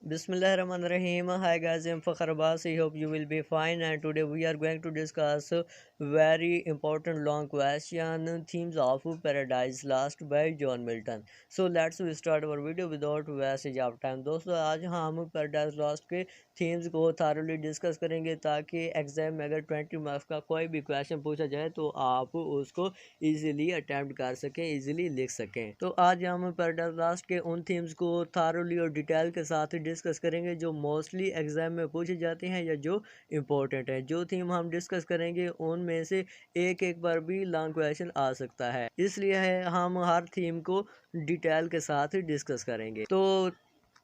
Bismillahirrahmanirrahim. Hi guys, I'm Fakhr Abbas. I hope you will be fine. And today we are going to discuss very important long question, themes of paradise lost by John Milton. So let's we start our video without wastage of time. दोस्तों आज हम paradise lost के themes को thoroughly discuss करेंगे ताकि exam में अगर 20 marks का कोई भी क्वेश्चन पूछा जाए तो आप उसको इजीली अटेम्प्ट कर सकें, इजीली लिख सकें। तो आज हम पैराडाइज लॉस्ट के उन थीम्स को थारोली और डिटेल के साथ डिस्कस करेंगे जो मोस्टली एग्जाम में पूछे जाते हैं या जो इम्पोर्टेंट है। जो थीम हम डिस्कस करेंगे उनमें से एक एक बार भी लॉन्ग क्वेश्चन आ सकता है, इसलिए हम हर थीम को डिटेल के साथ डिस्कस करेंगे। तो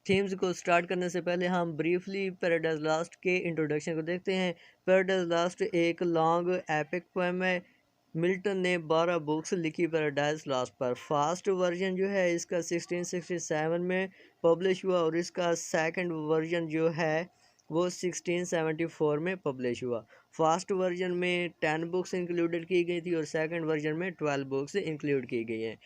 थीम्स को स्टार्ट करने से पहले हम ब्रीफली पैराडाइज लॉस्ट के इंट्रोडक्शन को देखते हैं। पैराडाइज लॉस्ट एक लॉन्ग एपिक पोएम है। मिल्टन ने 12 बुक्स लिखी पैराडाइज लॉस्ट पर। फर्स्ट वर्जन जो है इसका 1667 में पब्लिश हुआ और इसका सेकंड वर्जन जो है वो 1674 में पब्लिश हुआ। फर्स्ट वर्जन में 10 बुक्स इंक्लूडेड की गई थी और सेकंड वर्जन में 12 बुक्स इंक्लूड की गई हैं।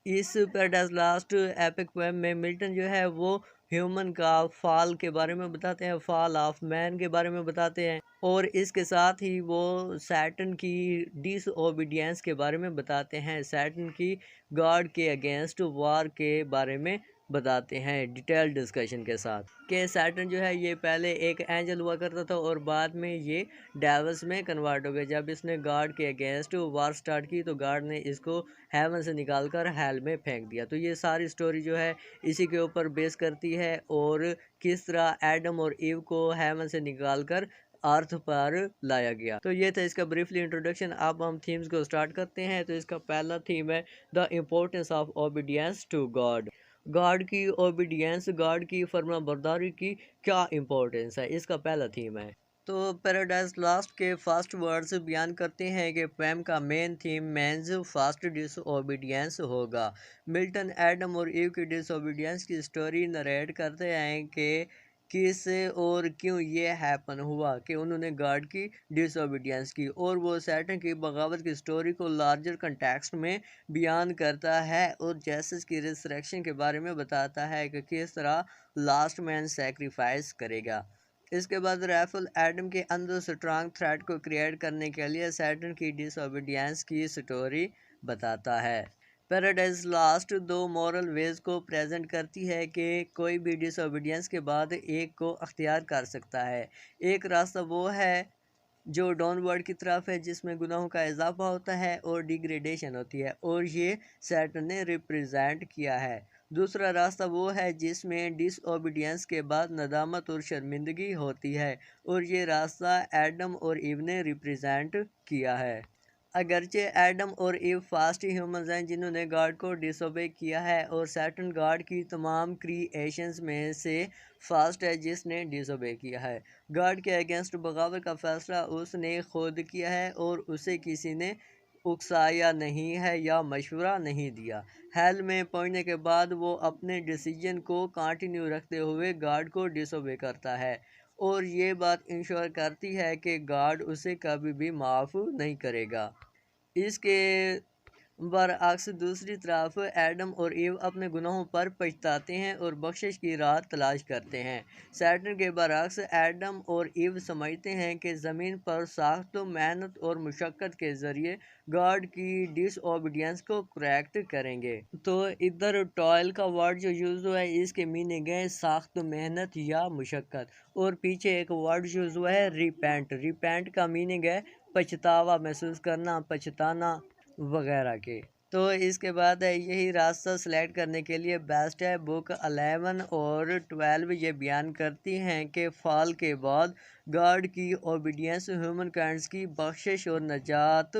इस पैराडाइज लॉस्ट एपिक पोएम में मिल्टन जो है वो ह्यूमन का फॉल के बारे में बताते हैं, फॉल ऑफ मैन के बारे में बताते हैं और इसके साथ ही वो सैटर्न की डिसओबीडियंस के बारे में बताते हैं, सैटर्न की गॉड के अगेंस्ट वार के बारे में बताते हैं डिटेल डिस्कशन के साथ कि सैटर्न जो है ये पहले एक एंजल हुआ करता था और बाद में ये डेविल्स में कन्वर्ट हो गया। जब इसने गॉड के अगेंस्ट वार स्टार्ट की तो गॉड ने इसको हेवन से निकाल कर हेल में फेंक दिया। तो ये सारी स्टोरी जो है इसी के ऊपर बेस करती है और किस तरह एडम और ईव को हेवन से निकाल कर अर्थ पर लाया गया। तो ये था इसका ब्रीफली इंट्रोडक्शन। अब हम थीम्स को स्टार्ट करते हैं। तो इसका पहला थीम है the importance of obedience to God. God की ओबीडियंस, गॉड की फर्मा बरदारी की क्या इम्पोर्टेंस है, इसका पहला थीम है। तो पैराडाइज लॉस्ट के फर्स्ट वर्ड्स बयान करते हैं कि पोएम का main theme man's first disobedience होगा। मिल्टन एडम और ईव की डिसओबीडियंस की स्टोरी नरेट करते हैं कि किस और क्यों ये हैपन हुआ कि उन्होंने गॉड की डिसओबीडियंस की, और वो सैटर्न की बगावत की स्टोरी को लार्जर कंटेक्स्ट में बयान करता है और जेसस की रिसरेक्शन के बारे में बताता है कि किस तरह लास्ट मैन सेक्रीफाइस करेगा। इसके बाद रैफल एडम के अंदर स्ट्रांग थ्रेट को क्रिएट करने के लिए सैटर्न की डिसओबीडियंस की स्टोरी बताता है। पैराडाइज लॉस्ट दो मॉरल वेज को प्रेजेंट करती है कि कोई भी डिसओबीडियंस के बाद एक को अख्तियार कर सकता है। एक रास्ता वो है जो डाउनवर्ड की तरफ है जिसमें गुनाहों का इजाफा होता है और डिग्रेडेशन होती है और ये सैटर्न ने रिप्रेजेंट किया है। दूसरा रास्ता वो है जिसमें डिसओबीडियंस के बाद नदामत और शर्मिंदगी होती है और ये रास्ता एडम और ईव ने रिप्रेजेंट किया है। अगरचे एडम और ईव फास्ट ह्यूमंस हैं जिन्होंने गॉड को डिसोबे किया है और सैटर्न गॉड की तमाम क्रिएशंस में से फास्ट है जिसने डिसोबे किया है। गॉड के अगेंस्ट बगावत का फैसला उसने खुद किया है और उसे किसी ने उकसाया नहीं है या मशवरा नहीं दिया। हेल में पहुंचने के बाद वो अपने डिसीजन को कंटिन्यू रखते हुए गॉड को डिसोबे करता है और ये बात इंश्योर करती है कि गॉड उसे कभी भी माफ़ नहीं करेगा। इसके बरअक्स दूसरी तरफ एडम और ईव अपने गुनाहों पर पछताते हैं और बख्शिश की राह तलाश करते हैं। सैटर्न के बरअक्स एडम और ईव समझते हैं कि ज़मीन पर सख्त मेहनत और मुशक्क़त के ज़रिए गॉड की डिसओबीडियंस को करेक्ट करेंगे। तो इधर टॉयल का वर्ड जो यूज़ हुआ है इसके मीनिंग है सख्त मेहनत या मुशक्क़त, और पीछे एक वर्ड यूज़ हुआ है रिपेंट। रिपेंट का मीनिंग है पछतावा महसूस करना, पछताना वगैरह के। तो इसके बाद है यही रास्ता सेलेक्ट करने के लिए बेस्ट है। बुक 11 और 12 ये बयान करती हैं कि फॉल के बाद गॉड की ओबीडियंस ह्यूमन काइंड्स की बख्शिश और नजात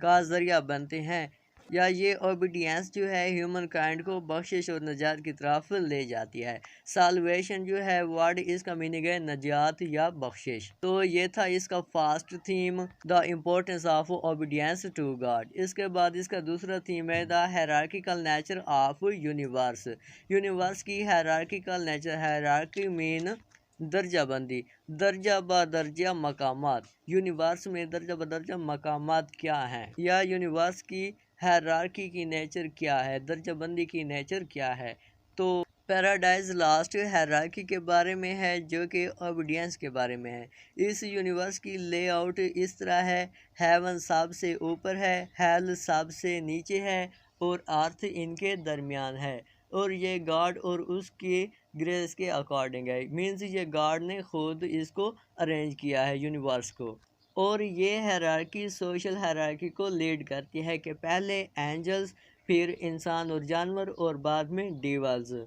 का ज़रिया बनते हैं, या ये ओबीडियंस जो है ह्यूमन काइंड को बख्शिश और नजात की तरफ ले जाती है। साल्वेशन जो है वर्ड इसका मीनिंग है नजात या बख्शिश। तो ये था इसका first theme the importance of obedience to God. इसके बाद इसका दूसरा थीम है the hierarchical nature of universe. Universe की हायरार्किकल नेचर, हायरार्की मीन दर्जा बंदी, दर्जा ब दर्जा मकामात। यूनिवर्स में दर्जा ब दर्जा मकामात क्या हैं, या यूनिवर्स की हायरार्की की नेचर क्या है, दर्जा बंदी की नेचर क्या है। तो पैराडाइज लास्ट हायरार्की के बारे में है जो कि ओबीडियंस के बारे में है। इस यूनिवर्स की लेआउट इस तरह है, हेवन सबसे ऊपर है, हेल सबसे नीचे है और अर्थ इनके दरमियान है। और ये गॉड और उसके ग्रेस के अकॉर्डिंग है, मीन्स ये गॉड ने खुद इसको अरेंज किया है यूनिवर्स को। और ये हायरार्की सोशल हायरार्की को लीड करती है कि पहले एंजल्स, फिर इंसान और जानवर और बाद में डिवल्स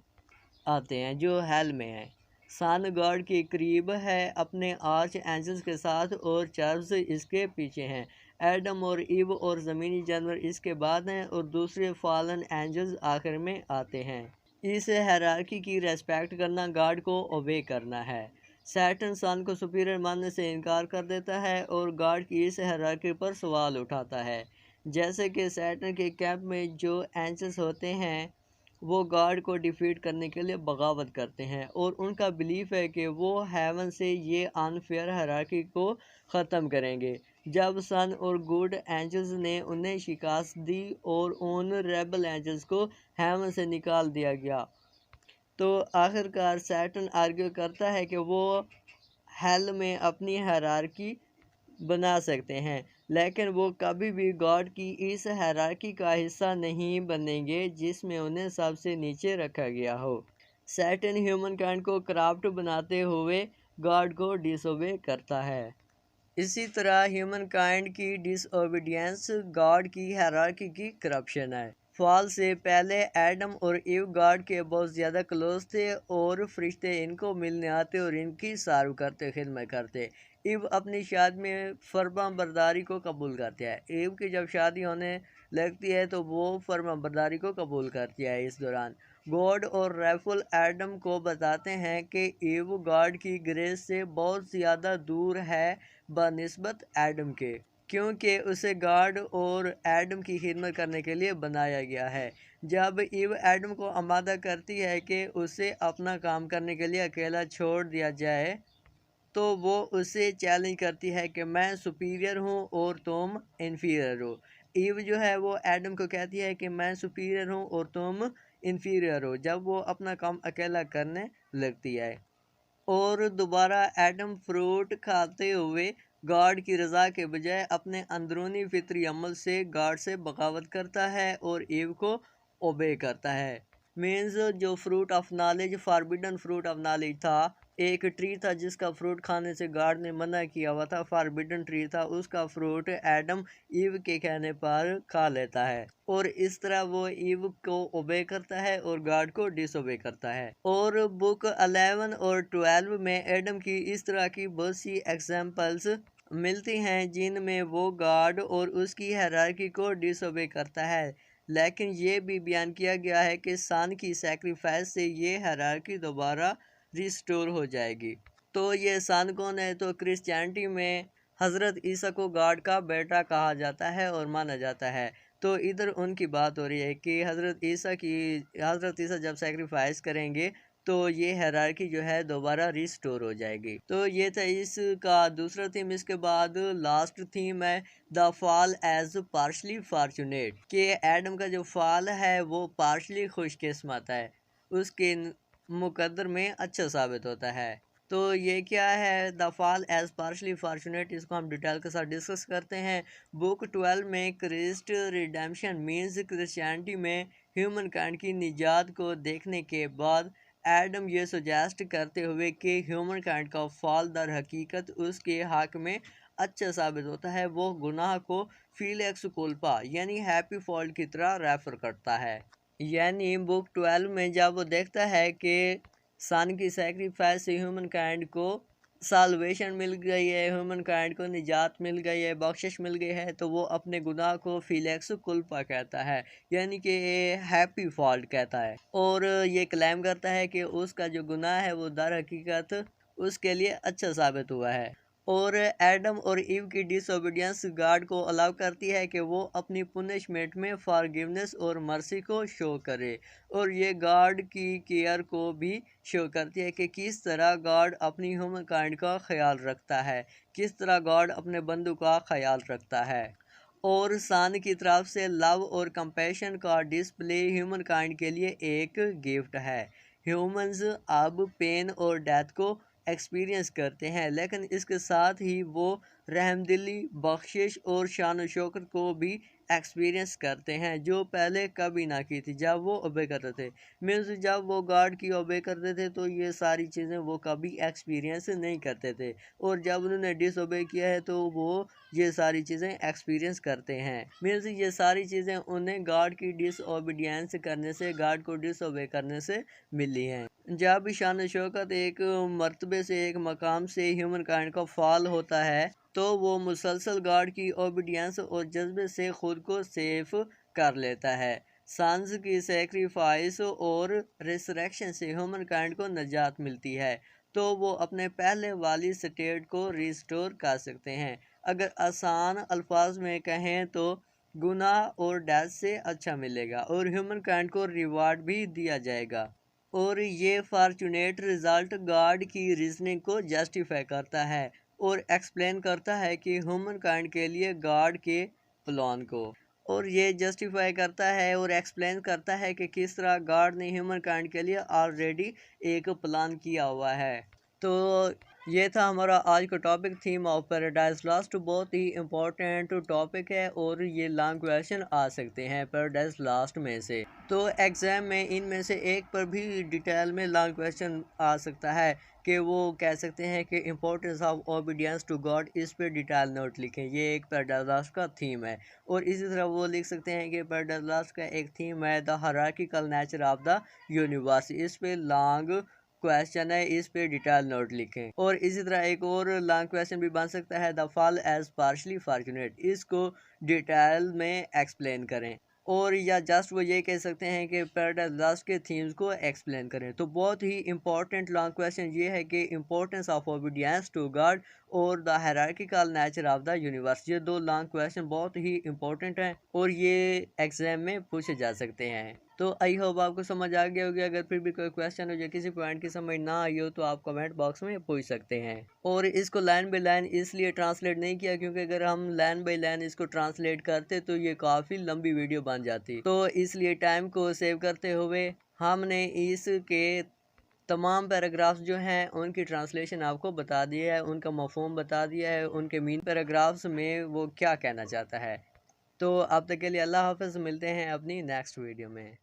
आते हैं जो हेल में है। सन गॉड के करीब है अपने आर्च एंजल्स के साथ और चर्व्स इसके पीछे हैं। एडम और ईव और ज़मीनी जानवर इसके बाद हैं और दूसरे फॉलन एंजल्स आखिर में आते हैं। इस हायरार्की की रेस्पेक्ट करना गॉड को ओबे करना है। सैटर्न सन को सुपीरियर मानने से इनकार कर देता है और गॉड की इस हायरार्की पर सवाल उठाता है। जैसे कि सैटर्न के कैंप में जो एंजल्स होते हैं वो गॉड को डिफीट करने के लिए बगावत करते हैं और उनका बिलीफ है कि वो हेवन से ये अनफेयर हायरार्की को ख़त्म करेंगे। जब सन और गुड एंजल्स ने उन्हें शिकस्त दी और उन रेबल एंजल्स को हेवन से निकाल दिया गया, तो आखिरकार सैटर्न आर्ग्यू करता है कि वो हेल में अपनी हायरार्की बना सकते हैं, लेकिन वो कभी भी गॉड की इस हायरार्की का हिस्सा नहीं बनेंगे जिसमें उन्हें सबसे नीचे रखा गया हो। सैटर्न ह्यूमन काइंड को करप्ट बनाते हुए गॉड को डिसोबे करता है। इसी तरह ह्यूमन काइंड की डिसओबीडियंस गॉड की हायरार्की की करप्शन है। फॉल से पहले एडम और ईव गॉड के बहुत ज़्यादा क्लोज थे और फरिश्ते इनको मिलने आते और इनकी सारू करते, खिदमत करते। ईव अपनी शादी में फर्मा बरदारी को कबूल करते हैं। ईव की जब शादी होने लगती है तो वो फर्मा बरदारी को कबूल करती है। इस दौरान गॉड और रेफुल एडम को बताते हैं कि ईव गॉड की ग्रेस से बहुत ज़्यादा दूर है बनिस्बत एडम के, क्योंकि उसे गॉड और एडम की खिदमत करने के लिए बनाया गया है। जब ईव एडम को आमादा करती है कि उसे अपना काम करने के लिए अकेला छोड़ दिया जाए, तो वो उसे चैलेंज करती है कि मैं सुपीरियर हूँ और तुम इन्फीरियर हो। ईव जो है वो एडम को कहती है कि मैं सुपीरियर हूँ और तुम इन्फीरियर हो, जब वो अपना काम अकेला करने लगती है। और दोबारा एडम फ्रूट खाते हुए गॉड की रज़ा के बजाय अपने अंदरूनी फितरी अमल से गॉड से बगावत करता है और ईव को ओबे करता है। मीन्स जो fruit of knowledge, forbidden fruit of knowledge था, एक ट्री था जिसका फ्रूट खाने से गॉड ने मना किया हुआ था, फॉरबिडन ट्री था, उसका फ्रूट एडम ईव के कहने पर खा लेता है और इस तरह वो ईव को ओबे करता है और गॉड को डिसोबे करता है। और बुक 11 और 12 में एडम की इस तरह की बहुत सी एग्जाम्पल्स मिलती हैं जिनमें वो गॉड और उसकी हायरार्की को डिसोबे करता है, लेकिन ये भी बयान किया गया है कि सन की सेक्रीफाइस से ये हायरार्की दोबारा रिस्टोर हो जाएगी। तो ये सन कौन है? तो क्रिश्चियनिटी में हज़रत ईसा को गॉड का बेटा कहा जाता है और माना जाता है। तो इधर उनकी बात हो रही है कि हज़रत ईसा जब सेक्रीफाइस करेंगे तो ये हायरार्की जो है दोबारा रिस्टोर हो जाएगी। तो ये था इसका दूसरा थीम। इसके बाद लास्ट थीम है the fall as partially fortunate, कि एडम का जो फॉल है वो पार्शली खुशकिस्मत है, उसके मुकद्दर में अच्छा साबित होता है। तो ये क्या है the fall as partially fortunate, इसको हम डिटेल के साथ डिस्कस करते हैं। बुक 12 में क्रिस्ट रिडेम्पशन मीन्स क्रिश्चियनिटी में ह्यूमन काइंड की निजात को देखने के बाद एडम ये सजेस्ट करते हुए कि ह्यूमन काइंड का फॉल दर हकीकत उसके हक में अच्छा साबित होता है, वो गुनाह को फीलेक्स कुल्पा यानी हैप्पी फॉल्ट की तरह रेफर करता है। यानी बुक 12 में जब वो देखता है कि सन की सेक्रीफाइस से ह्यूमन काइंड को साल्वेशन मिल गई है, ह्यूमन काइंड को निजात मिल गई है, बख्शिश मिल गई है, तो वो अपने गुनाह को फीलेक्स कुल्पा कहता है, यानी कि हैप्पी फॉल्ट कहता है। और ये क्लेम करता है कि उसका जो गुनाह है वो दर हकीकत उसके लिए अच्छा साबित हुआ है। और एडम और ईव की डिसओबीडियंस गॉड को अलाउ करती है कि वो अपनी पुनिशमेंट में फॉरगिवनेस और मर्सी को शो करे, और ये गॉड की केयर को भी शो करती है कि किस तरह गॉड अपनी ह्यूमन काइंड का ख्याल रखता है, किस तरह गॉड अपने बंदू का ख्याल रखता है। और सन की तरफ से लव और कंपैशन का डिस्प्ले ह्यूमन काइंड के लिए एक गिफ्ट है। ह्यूमंस अब पेन और डेथ को एक्सपीरियंस करते हैं, लेकिन इसके साथ ही वो रहमदिली, बख्शिश और शान शौकत को भी एक्सपीरियंस करते हैं, जो पहले कभी ना की थी जब वो ओबे करते थे। मीन्स जब वो गॉड की ओबे करते थे तो ये सारी चीज़ें वो कभी एक्सपीरियंस नहीं करते थे, और जब उन्होंने डिसओबे किया है तो वो ये सारी चीज़ें एक्सपीरियंस करते हैं। मीन्स ये सारी चीज़ें उन्हें गॉड की डिसओबीडियंस करने से, गॉड को डिसओबे करने से मिली हैं। जब शान शौकत एक मर्तबे से, एक मकाम से ह्यूमन काइंड का फॉल होता है तो वो मुसलसल गॉड की ओबीडियंस और जज्बे से खुद को सेफ कर लेता है। सन्स की सेक्रीफाइस और रिसरेक्शन से ह्यूमन काइंड को नजात मिलती है, तो वो अपने पहले वाली स्टेट को रिस्टोर कर सकते हैं। अगर आसान अल्फाज में कहें तो गुनाह और डेथ से अच्छा मिलेगा और ह्यूमन काइंड को रिवार्ड भी दिया जाएगा, और ये फॉर्चुनेट रिजल्ट गॉड की रीजनिंग को जस्टिफाई करता है और एक्सप्लेन करता है कि ह्यूमन काइंड के लिए गॉड के प्लान को, और ये जस्टिफाई करता है और एक्सप्लेन करता है कि किस तरह गॉड ने ह्यूमन काइंड के लिए ऑलरेडी एक प्लान किया हुआ है। तो ये था हमारा आज का topic, theme of paradise lost. बहुत ही इम्पोर्टेंट टॉपिक है और ये लॉन्ग क्वेश्चन आ सकते हैं पैराडाइज लॉस्ट में से, तो एग्ज़ाम में इनमें से एक पर भी डिटेल में लॉन्ग क्वेश्चन आ सकता है कि वो कह सकते हैं कि importance of obedience to God, इस पे डिटेल नोट लिखें। ये एक पैराडाइज लॉस्ट का थीम है। और इसी तरह वो लिख सकते हैं कि पैराडाइज लॉस्ट का एक थीम है the hierarchical nature of the universe, इस पे लॉन्ग क्वेश्चन है, इस पे डिटेल नोट लिखें। और इसी तरह एक और लॉन्ग क्वेश्चन भी बन सकता है the fall as partially fortunate, इसको डिटेल में एक्सप्लेन करें। और या जस्ट वो ये कह सकते हैं कि पैराडाइज लॉस्ट के थीम्स को एक्सप्लेन करें। तो बहुत ही इंपॉर्टेंट लॉन्ग क्वेश्चन ये है कि importance of obedience to God और the hierarchical nature of the universe, ये दो लॉन्ग क्वेश्चन बहुत ही इंपॉर्टेंट हैं और ये एग्जाम में पूछे जा सकते हैं। तो आई होप आपको समझ आ गया होगी। अगर फिर भी कोई क्वेश्चन हो या किसी पॉइंट की समझ ना आई हो तो आप कमेंट बॉक्स में पूछ सकते हैं। और इसको लाइन बाय लाइन इसलिए ट्रांसलेट नहीं किया क्योंकि अगर हम लाइन बाय लाइन इसको ट्रांसलेट करते तो ये काफ़ी लंबी वीडियो बन जाती, तो इसलिए टाइम को सेव करते हुए हमने इसके तमाम पैराग्राफ्स जो हैं उनकी ट्रांसलेशन आपको बता दिया है, उनका मफहूम बता दिया है, उनके मीन पैराग्राफ्स में वो क्या कहना चाहता है। तो अब तक के लिए अल्लाह हाफ़िज़, मिलते हैं अपनी नेक्स्ट वीडियो में।